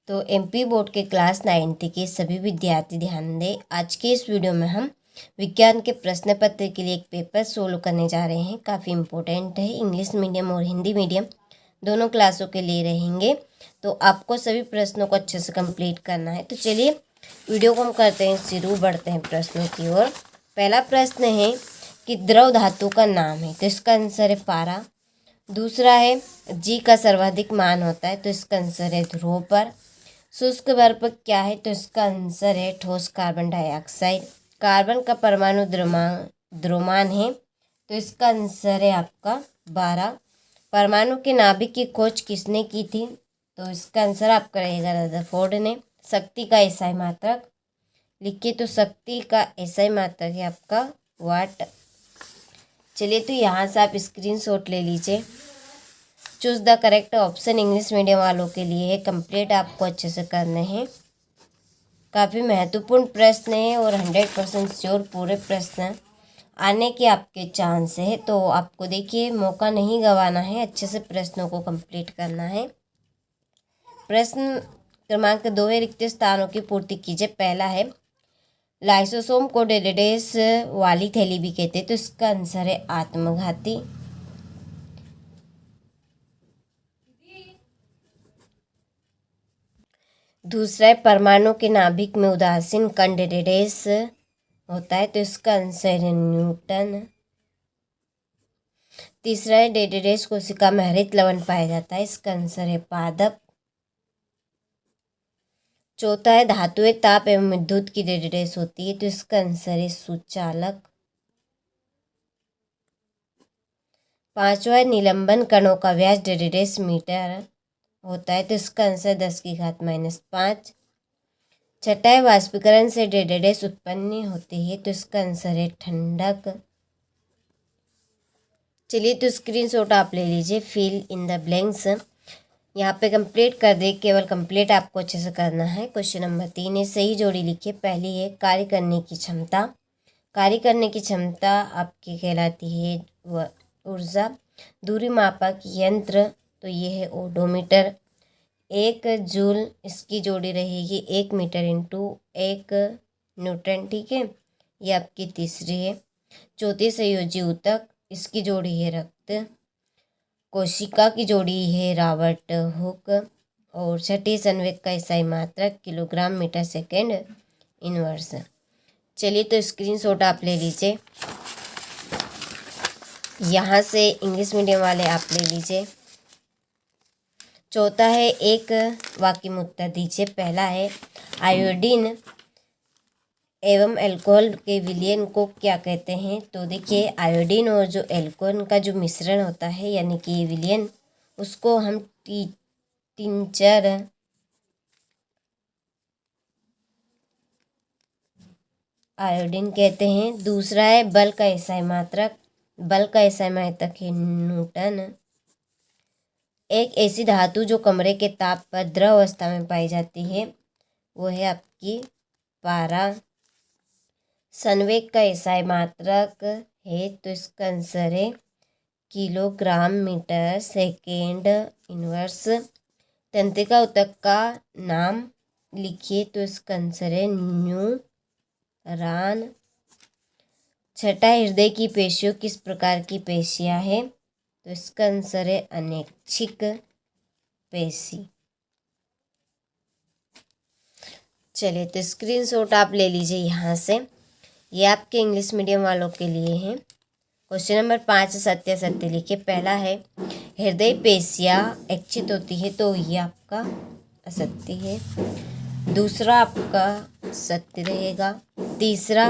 तो MP board के class 9th के सभी विद्यार्थी ध्यान दें। आज के इस वीडियो में हम विज्ञान के प्रश्न पत्र के लिए एक पेपर सोल्व करने जा रहे हैं। काफ़ी इम्पोर्टेंट है, इंग्लिश मीडियम और हिंदी मीडियम दोनों क्लासों के लिए रहेंगे। तो आपको सभी प्रश्नों को अच्छे से कंप्लीट करना है। तो चलिए वीडियो को हम करते हैं शुरू, बढ़ते हैं प्रश्नों की ओर। पहला प्रश्न है कि द्रव धातु का नाम है, तो इसका आंसर है पारा। दूसरा है जी का सर्वाधिक मान होता है, तो इसका आंसर है ध्रुव पर। शुष्क बर्फ क्या है, तो इसका आंसर है ठोस कार्बन डाइऑक्साइड। कार्बन का परमाणु द्रव्यमान है, तो इसका आंसर है आपका 12। परमाणु के नाभिक की खोज किसने की थी, तो इसका आंसर आपका रहेगा रदरफोर्ड ने। शक्ति का एसआई मात्रक लिखिए, तो शक्ति का एसआई मात्रक है आपका वाट। चलिए तो यहाँ से आप स्क्रीनशॉट ले लीजिए। Choose the correct option English medium वालों के लिए है, कंप्लीट आपको अच्छे से करने हैं। काफ़ी महत्वपूर्ण प्रश्न है और 100% श्योर पूरे प्रश्न आने के आपके चांस है। तो आपको देखिए मौका नहीं गंवाना है, अच्छे से प्रश्नों को कंप्लीट करना है। प्रश्न क्रमांक 2 है, रिक्त स्थानों की पूर्ति कीजिए। पहला है लाइसोसोम को डेडेडेस वाली थैली भी कहते हैं, तो इसका आंसर है आत्मघाती। दूसरा है परमाणु के नाभिक में उदासीन कण डेडेडेस होता है, तो इसका आंसर है न्यूटन। तीसरा है डेडेडेस कोशिका में हरित लवण पाया जाता है, इसका आंसर है पादप। चौथा है धातुएं ताप एवं विद्युत की डेडेडेस होती है, तो इसका आंसर है सुचालक। पांचवा है निलंबन कणों का व्यास डेडेडेस मीटर होता है, तो इसका आंसर 10⁻⁵ छठा है वाष्पीकरण से डेडेडेस उत्पन्न होती है, तो इसका आंसर है ठंडक। चलिए तो स्क्रीनशॉट आप ले लीजिए, फिल इन द ब्लैंक्स यहाँ पे कंप्लीट कर दे। केवल कंप्लीट आपको अच्छे से करना है। क्वेश्चन नंबर 3 है, सही जोड़ी लिखिए। पहली है कार्य करने की क्षमता। कार्य करने की क्षमता आपकी कहलाती है ऊर्जा। दूरी मापक यंत्र, तो ये है ओडोमीटर। 1 जूल इसकी जोड़ी रहेगी 1 मीटर इंटू 1 न्यूटन, ठीक है। ये आपकी तीसरी है। चौथी संयोजी ऊतक, इसकी जोड़ी है रक्त। कोशिका की जोड़ी है रॉबर्ट हुक। और छठी संवेग का एसआई मात्रक किलोग्राम मीटर सेकेंड इनवर्स। चलिए तो स्क्रीनशॉट आप ले लीजिए, यहाँ से इंग्लिश मीडियम वाले आप ले लीजिए। चौथा है एक वाक्य में उत्तर दीजिए। पहला है आयोडीन एवं एल्कोहल के विलयन को क्या कहते हैं, तो देखिए आयोडीन और जो एल्कोहल का जो मिश्रण होता है यानी कि विलयन, उसको हम टिंचर आयोडीन कहते हैं। दूसरा है बल का एसआई मात्रक, बल का एसआई मात्रक है न्यूटन। एक ऐसी धातु जो कमरे के ताप पर द्रव अवस्था में पाई जाती है, वो है आपकी पारा। संवेग का एसआई मात्रक है, तो इसका आंसर है किलोग्राम मीटर सेकेंड इनवर्स। तंत्रिका ऊतक का नाम लिखिए, तो इसका आंसर है न्यूरॉन। छठा हृदय की पेशियों किस प्रकार की पेशियां है, तो इसका आंसर है अनैच्छिक पेशी। चलिए तो स्क्रीनशॉट आप ले लीजिए यहाँ से, ये आपके इंग्लिश मीडियम वालों के लिए हैं। क्वेश्चन नंबर 5 सत्य सत्य लिखिए। पहला है हृदय पेशियां ऐच्छिक होती है, तो ये आपका असत्य है। दूसरा आपका सत्य रहेगा। तीसरा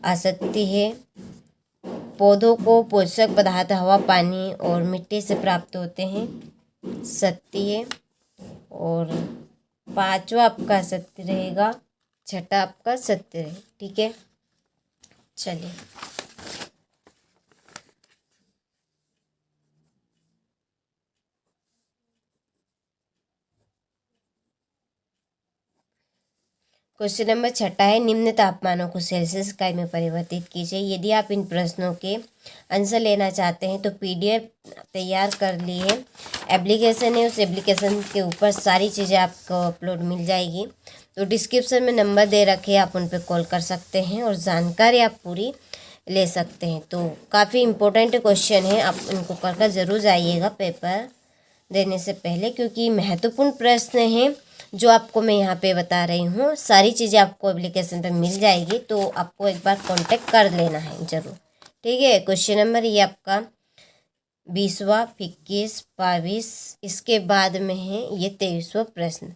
असत्य है। पौधों को पोषक पदार्थ हवा, पानी और मिट्टी से प्राप्त होते हैं, सत्य है। और पांचवा आपका सत्य रहेगा। छठा आपका सत्य है, ठीक है। चलिए क्वेश्चन नंबर 6 है, निम्न तापमानों को सेल्सियस इकाई में परिवर्तित कीजिए। यदि आप इन प्रश्नों के आंसर लेना चाहते हैं तो पीडीएफ तैयार कर लिए एप्लीकेशन है, उस एप्लीकेशन के ऊपर सारी चीज़ें आपको अपलोड मिल जाएगी। तो डिस्क्रिप्शन में नंबर दे रखे, आप उन पर कॉल कर सकते हैं और जानकारी आप पूरी ले सकते हैं। तो काफ़ी इम्पोर्टेंट क्वेश्चन है, आप इनको कर ज़रूर जाइएगा पेपर देने से पहले, क्योंकि महत्वपूर्ण प्रश्न हैं जो आपको मैं यहाँ पे बता रही हूँ। सारी चीज़ें आपको एप्लीकेशन पे मिल जाएगी, तो आपको एक बार कांटेक्ट कर लेना है ज़रूर, ठीक है। क्वेश्चन नंबर ये आपका 20वां, 21, 22, इसके बाद में है ये 23वां प्रश्न।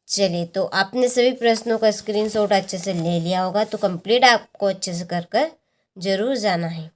चलिए, तो आपने सभी प्रश्नों का स्क्रीनशॉट अच्छे से ले लिया होगा, तो कंप्लीट आपको अच्छे से कर ज़रूर जाना है।